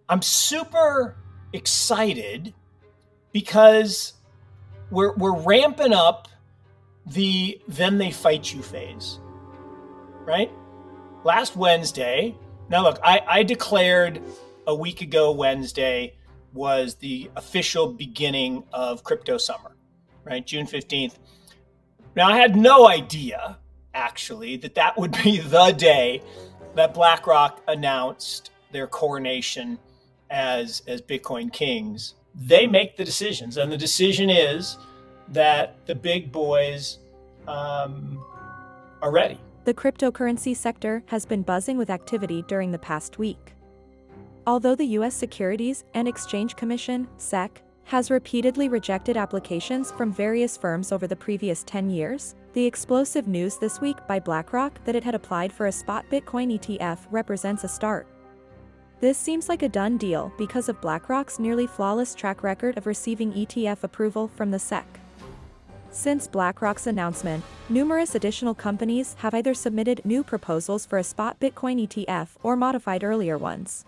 I'm super excited because we're ramping up the then they fight you phase, right? Last Wednesday, now look, I declared a week ago Wednesday was the official beginning of crypto summer, right? June 15th. Now, I had no idea, actually, that would be the day that BlackRock announced their coronation as Bitcoin kings. They make the decisions, and the decision is that the big boys are ready. The cryptocurrency sector has been buzzing with activity during the past week. Although the U.S. Securities and Exchange Commission, SEC, has repeatedly rejected applications from various firms over the previous 10 years, the explosive news this week by BlackRock that it had applied for a spot Bitcoin ETF represents a start. This seems like a done deal because of BlackRock's nearly flawless track record of receiving ETF approval from the SEC. Since BlackRock's announcement, numerous additional companies have either submitted new proposals for a spot Bitcoin ETF or modified earlier ones.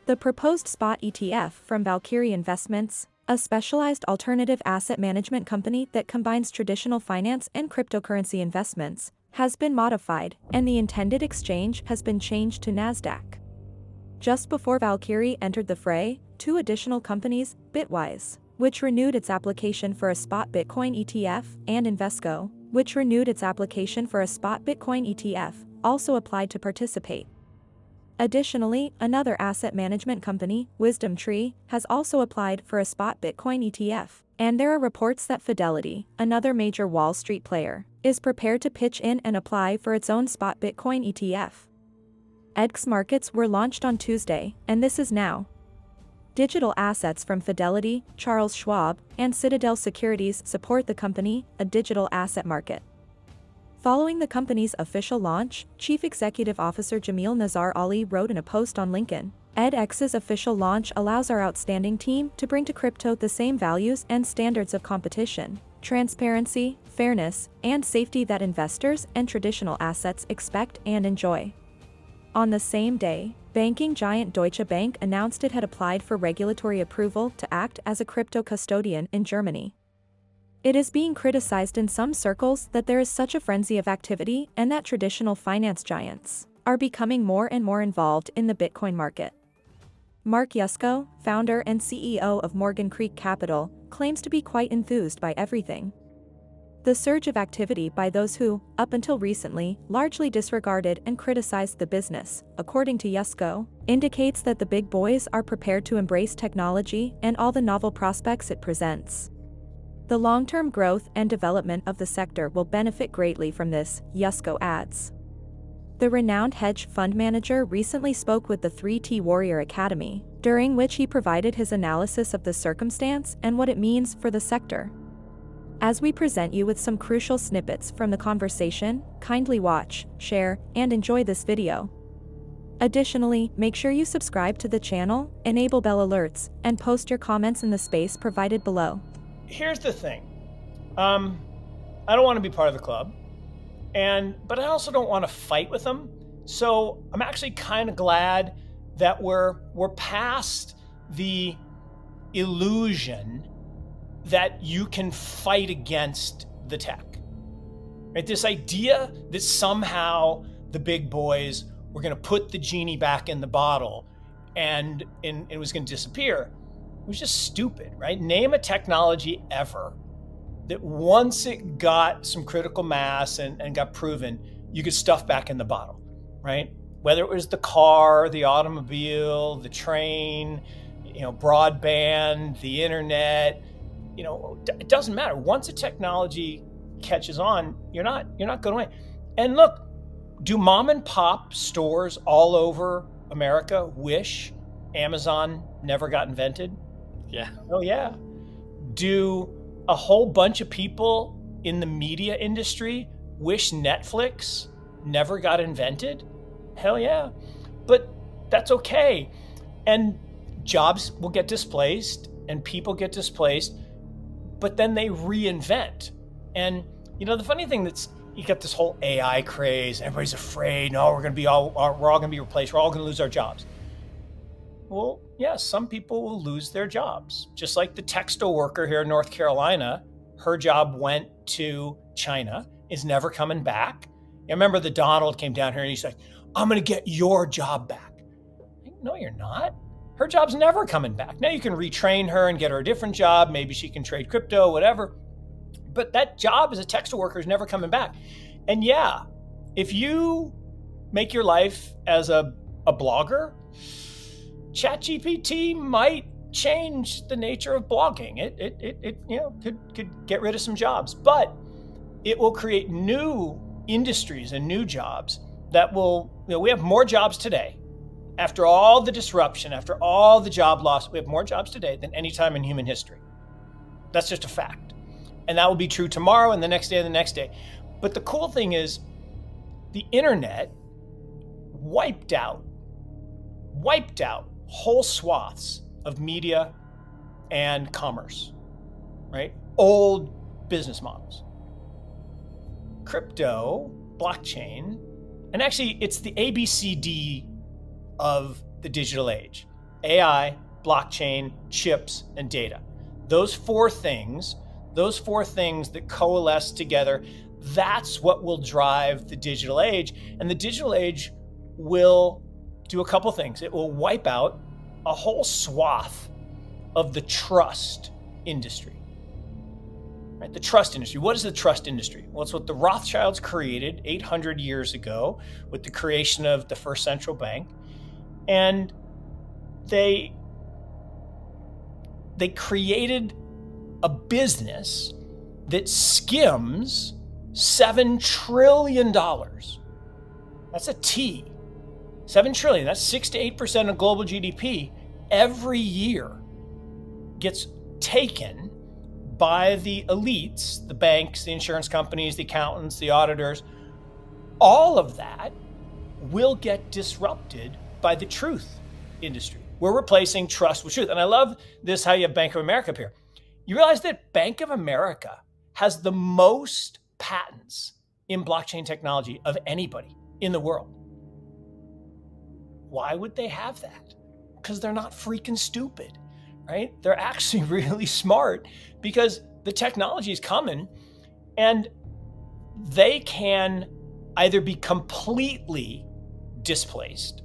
The proposed spot ETF from Valkyrie Investments, a specialized alternative asset management company that combines traditional finance and cryptocurrency investments, has been modified, and the intended exchange has been changed to NASDAQ. Just before Valkyrie entered the fray, two additional companies, Bitwise, which renewed its application for a spot Bitcoin ETF, and Invesco, which renewed its application for a spot Bitcoin ETF, also applied to participate. Additionally, another asset management company, WisdomTree, has also applied for a spot Bitcoin ETF, and there are reports that Fidelity, another major Wall Street player, is prepared to pitch in and apply for its own spot Bitcoin ETF. EDX markets were launched on Tuesday, and this is now. Digital assets from Fidelity, Charles Schwab, and Citadel Securities support the company, a digital asset market. Following the company's official launch, Chief Executive Officer Jamil Nazar Ali wrote in a post on LinkedIn, EDX's official launch allows our outstanding team to bring to crypto the same values and standards of competition, transparency, fairness, and safety that investors and traditional assets expect and enjoy. On the same day, banking giant Deutsche Bank announced it had applied for regulatory approval to act as a crypto custodian in Germany. It is being criticized in some circles that there is such a frenzy of activity and that traditional finance giants are becoming more and more involved in the Bitcoin market. Mark Yusko, founder and CEO of Morgan Creek Capital, claims to be quite enthused by everything. The surge of activity by those who, up until recently, largely disregarded and criticized the business, according to Yusko, indicates that the big boys are prepared to embrace technology and all the novel prospects it presents. The long-term growth and development of the sector will benefit greatly from this, Yusko adds. The renowned hedge fund manager recently spoke with the 3T Warrior Academy, during which he provided his analysis of the circumstance and what it means for the sector. As we present you with some crucial snippets from the conversation, kindly watch, share, and enjoy this video. Additionally, make sure you subscribe to the channel, enable bell alerts, and post your comments in the space provided below. Here's the thing. I don't want to be part of the club, but I also don't want to fight with them. So I'm actually kind of glad that we're past the illusion that you can fight against the tech. Right? This idea that somehow the big boys were going to put the genie back in the bottle and it was going to disappear. It was just stupid, right? Name a technology ever that once it got some critical mass and got proven, you could stuff back in the bottle, right? Whether it was the car, the automobile, the train, broadband, the internet, it doesn't matter. Once a technology catches on, you're not going away. And look, do mom and pop stores all over America wish Amazon never got invented? Yeah. Oh, yeah. Do a whole bunch of people in the media industry wish Netflix never got invented? Hell yeah. But that's okay. And jobs will get displaced and people get displaced, but then they reinvent. And, the funny thing you got this whole AI craze. Everybody's afraid. No, we're all going to be replaced. We're all going to lose our jobs. well, yes, some people will lose their jobs. Just like the textile worker here in North Carolina, her job went to China, is never coming back. I remember the Donald came down here and he's like, I'm going to get your job back. No, you're not. Her job's never coming back. Now you can retrain her and get her a different job. Maybe she can trade crypto, whatever. But that job as a textile worker is never coming back. And yeah, if you make your life as a blogger, ChatGPT might change the nature of blogging. It could get rid of some jobs, but it will create new industries and new jobs that will, we have more jobs today. After all the disruption, after all the job loss, we have more jobs today than any time in human history. That's just a fact. And that will be true tomorrow and the next day and the next day. But the cool thing is the internet wiped out whole swaths of media and commerce, right? Old business models. Crypto, blockchain, and actually it's the ABCD of the digital age: AI, blockchain, chips, and data. Those four things that coalesce together, that's what will drive the digital age. And the digital age will do a couple things. It will wipe out a whole swath of the trust industry. Right? The trust industry. What is the trust industry? Well, it's what the Rothschilds created 800 years ago with the creation of the first central bank. And they created a business that skims $7 trillion. That's a T. $7 trillion, that's 6 to 8% of global GDP every year gets taken by the elites, the banks, the insurance companies, the accountants, the auditors. All of that will get disrupted by the truth industry. We're replacing trust with truth. And I love this, how you have Bank of America up here. You realize that Bank of America has the most patents in blockchain technology of anybody in the world. Why would they have that? Because they're not freaking stupid, right? They're actually really smart because the technology is coming and they can either be completely displaced,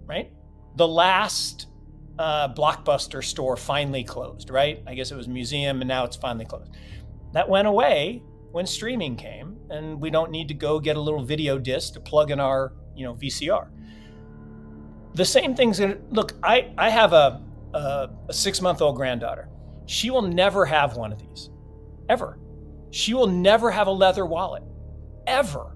right? The last Blockbuster store finally closed, right? I guess it was a museum and now it's finally closed. That went away when streaming came and we don't need to go get a little video disc to plug in our, VCR. The same thing's gonna, look, I have a 6-month-old granddaughter. She will never have one of these, ever. She will never have a leather wallet, ever.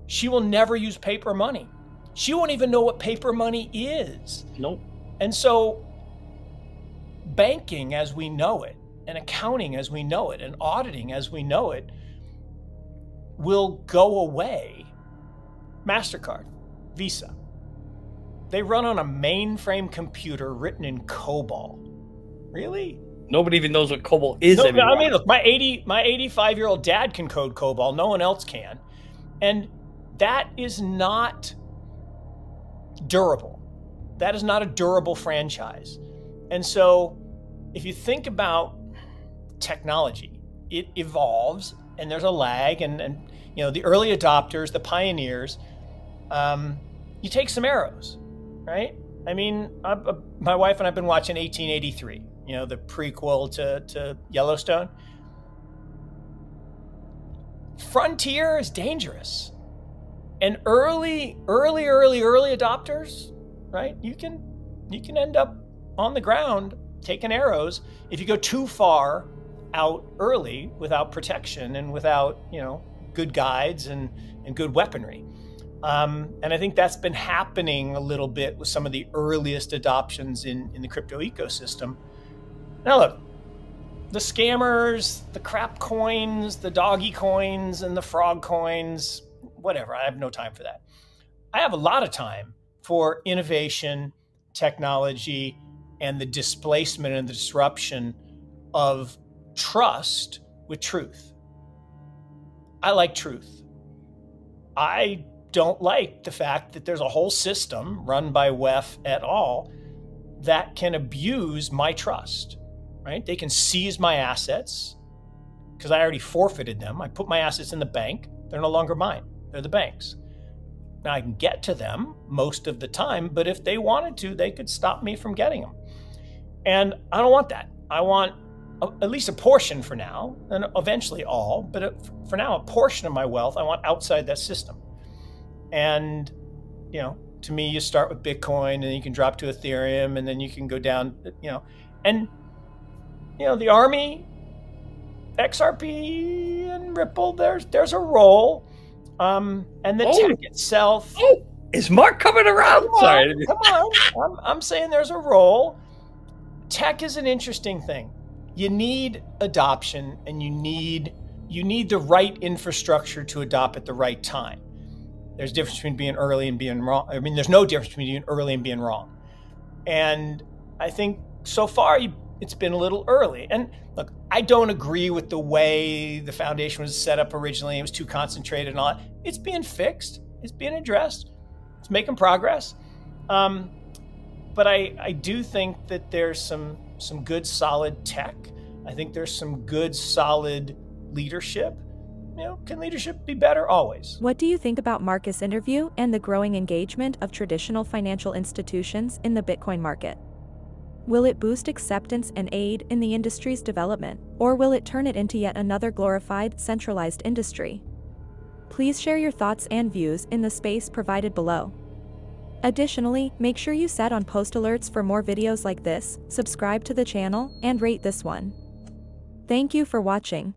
She will never use paper money. She won't even know what paper money is. Nope. And so banking as we know it, and accounting as we know it, and auditing as we know it will go away. MasterCard, Visa, they run on a mainframe computer written in COBOL. Really? Nobody even knows what COBOL is anymore. I mean, look, my 85-year-old dad can code COBOL. No one else can. And that is not durable. That is not a durable franchise. And so if you think about technology, it evolves and there's a lag and the early adopters, the pioneers, you take some arrows, right? I mean, my wife and I've been watching 1883, the prequel to Yellowstone. Frontier is dangerous. And early adopters, right? You can end up on the ground taking arrows if you go too far out early without protection and without, good guides and good weaponry. And I think that's been happening a little bit with some of the earliest adoptions in the crypto ecosystem. Now look, the scammers, the crap coins, the doggy coins, and the frog coins, whatever, I have no time for that. I have a lot of time for innovation, technology, and the displacement and the disruption of trust with truth. I like truth. I don't like the fact that there's a whole system run by WEF et al. that can abuse my trust, right? They can seize my assets because I already forfeited them. I put my assets in the bank. They're no longer mine. They're the bank's. Now I can get to them most of the time, but if they wanted to, they could stop me from getting them. And I don't want that. I want at least a portion for now, and eventually all, but for now, a portion of my wealth I want outside that system. And, to me, you start with Bitcoin, and then you can drop to Ethereum, and then you can go down, and, the Army, XRP, and Ripple, there's a role. And the tech itself. Oh, is Mark coming around? Sorry. Come on. I'm saying there's a role. Tech is an interesting thing. You need adoption, and you need the right infrastructure to adopt at the right time. There's a difference between being early and being wrong. I mean, there's no difference between being early and being wrong. And I think so far it's been a little early. And look, I don't agree with the way the foundation was set up originally. It was too concentrated and all that. It's being fixed. It's being addressed. It's making progress. But I do think that there's some good, solid tech. I think there's some good, solid leadership. Can leadership be better? Always. What do you think about Mark's interview and the growing engagement of traditional financial institutions in the Bitcoin market? Will it boost acceptance and aid in the industry's development, or will it turn it into yet another glorified, centralized industry? Please share your thoughts and views in the space provided below. Additionally, make sure you set on post alerts for more videos like this, subscribe to the channel, and rate this one. Thank you for watching.